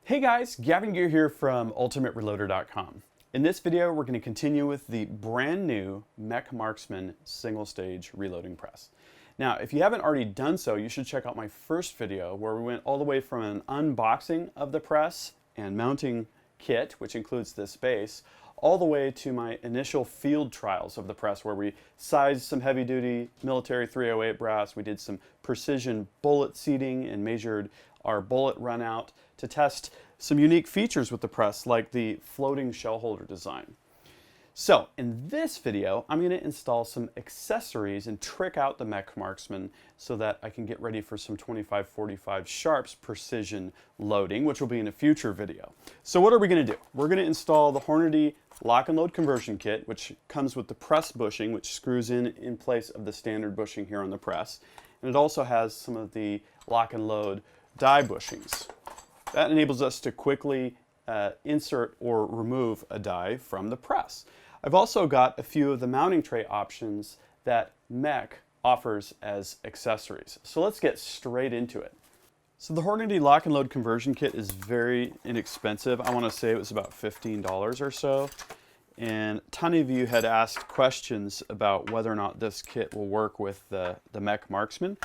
Hey guys, Gavin Gear here from UltimateReloader.com. In this video, we're going to continue with the brand new MEC Marksman single stage reloading press. Now, if you haven't already done so, you should check out my first video where we went all the way from an unboxing of the press and mounting kit, which includes this base, all the way to my initial field trials of the press where we sized some heavy duty military 308 brass, we did some precision bullet seating and measured our bullet run out to test some unique features with the press like the floating shell holder design. So in this video, I'm going to install some accessories and trick out the MEC Marksman so that I can get ready for some 25-45 sharps precision loading, which will be in a future video. So what are we going to do? We're going to install the Hornady lock and load conversion kit, which comes with the press bushing, which screws in place of the standard bushing here on the press. And it also has some of the lock and load die bushings. That enables us to quickly insert or remove a die from the press. I've also got a few of the mounting tray options that MEC offers as accessories. So let's get straight into it. So the Hornady lock and load conversion kit is very inexpensive. I want to say it was about $15 or so. And a ton of you had asked questions about whether or not this kit will work with the MEC Marksman.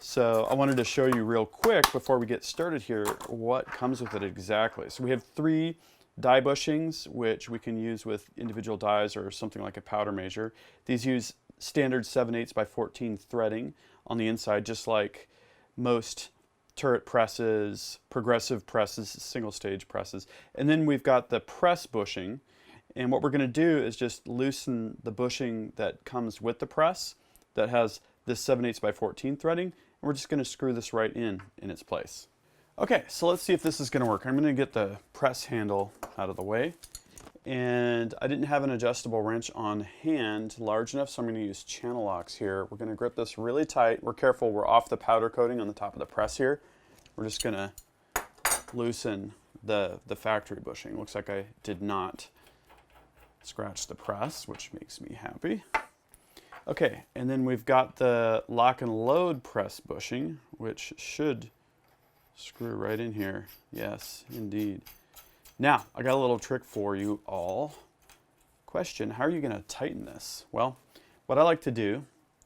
So I wanted to show you real quick before we get started here what comes with it exactly. So we have 3 die bushings, which we can use with individual dies or something like a powder measure. These use standard 7/8 by 14 threading on the inside, just like most turret presses, progressive presses, single stage presses. And then we've got the press bushing. And what we're going to do is just loosen the bushing that comes with the press that has this 7/8 by 14 threading. And we're just going to screw this right in its place. Okay, so let's see if this is going to work. I'm going to get the press handle out of the way. And I didn't have an adjustable wrench on hand large enough, so I'm going to use channel locks here. We're going to grip this really tight. We're careful, we're off the powder coating on the top of the press here. We're just going to loosen the factory bushing. Looks like I did not scratch the press, which makes me happy. Okay, and then we've got the lock and load press bushing, which should screw right in here. Yes, indeed. Now, I got a little trick for you all. Question, how are you going to tighten this? Well, what I like to do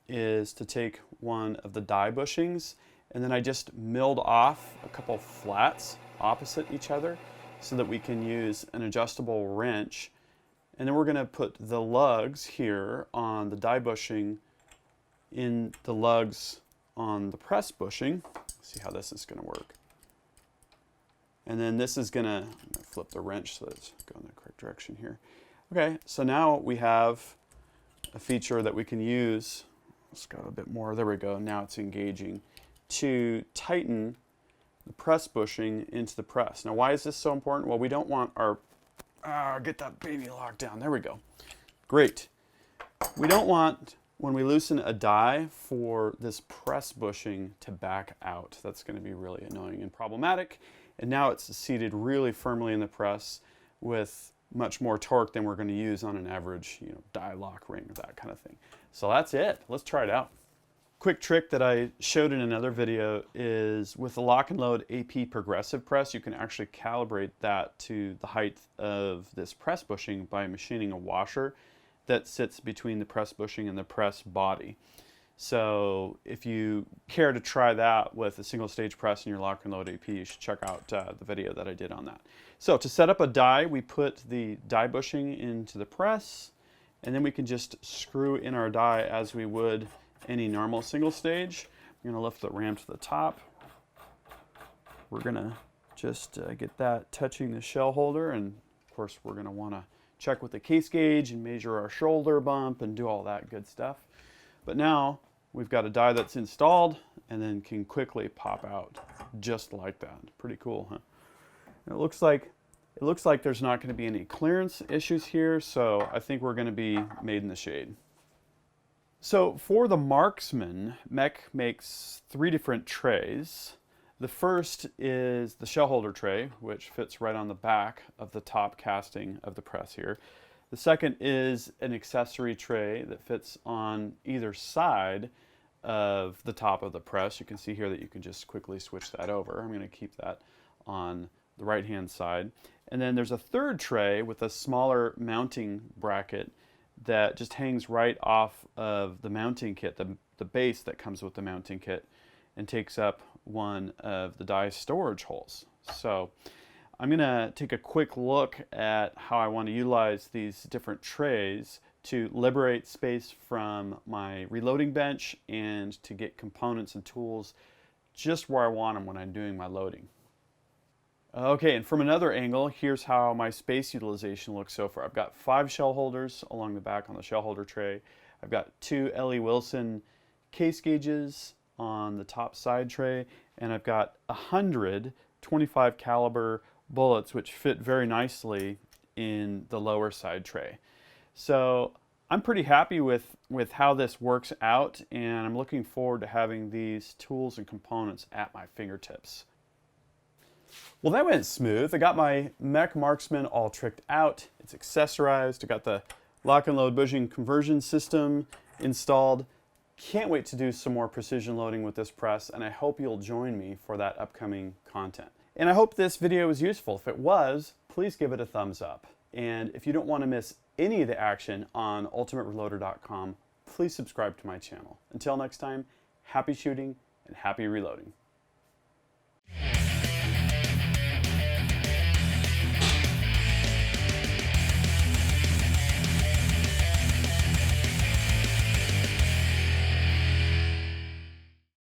is to take one of the die bushings, and then I just milled off a couple flats opposite each other so that we can use an adjustable wrench. And then we're going to put the lugs here on the die bushing in the lugs on the press bushing. See how this is going to work. And then this is going to flip the wrench so that it's going in the correct direction here. Okay, so now we have a feature that we can use. Let's go a bit more. There we go. Now it's engaging to tighten the press bushing into the press. Now, why is this so important? Well, we don't want our get that baby locked down. There we go. Great. We don't want, when we loosen a die, for this press bushing to back out. That's going to be really annoying and problematic. And now it's seated really firmly in the press with much more torque than we're going to use on an average, die lock ring or that kind of thing. So that's it. Let's try it out. Quick trick that I showed in another video is with the lock and load AP progressive press, you can actually calibrate that to the height of this press bushing by machining a washer that sits between the press bushing and the press body. So if you care to try that with a single stage press in your lock and load AP, you should check out the video that I did on that. So to set up a die, we put the die bushing into the press, and then we can just screw in our die as we would any normal single stage. I'm going to lift the ram to the top. We're going to just get that touching the shell holder, and of course we're going to want to check with the case gauge and measure our shoulder bump and do all that good stuff. But now we've got a die that's installed and then can quickly pop out just like that. Pretty cool, huh? And it looks like there's not going to be any clearance issues here, so I think we're going to be made in the shade. So for the Marksman, MEC makes 3 different trays. The first is the shell holder tray, which fits right on the back of the top casting of the press here. The second is an accessory tray that fits on either side of the top of the press. You can see here that you can just quickly switch that over. I'm going to keep that on the right-hand side. And then there's a third tray with a smaller mounting bracket that just hangs right off of the mounting kit, the base that comes with the mounting kit, and takes up one of the die storage holes. So I'm going to take a quick look at how I want to utilize these different trays to liberate space from my reloading bench and to get components and tools just where I want them when I'm doing my loading. Okay, and from another angle, here's how my space utilization looks so far. I've got 5 shell holders along the back on the shell holder tray. I've got 2 L.E. Wilson case gauges on the top side tray, and I've got 100 .25 caliber bullets, which fit very nicely in the lower side tray. So I'm pretty happy with how this works out, and I'm looking forward to having these tools and components at my fingertips. Well, that went smooth. I got my MEC Marksman all tricked out. It's accessorized. I got the lock and load bushing conversion system installed. Can't wait to do some more precision loading with this press, and I hope you'll join me for that upcoming content. And I hope this video was useful. If it was, please give it a thumbs up. And if you don't want to miss any of the action on ultimatereloader.com, please subscribe to my channel. Until next time, happy shooting and happy reloading.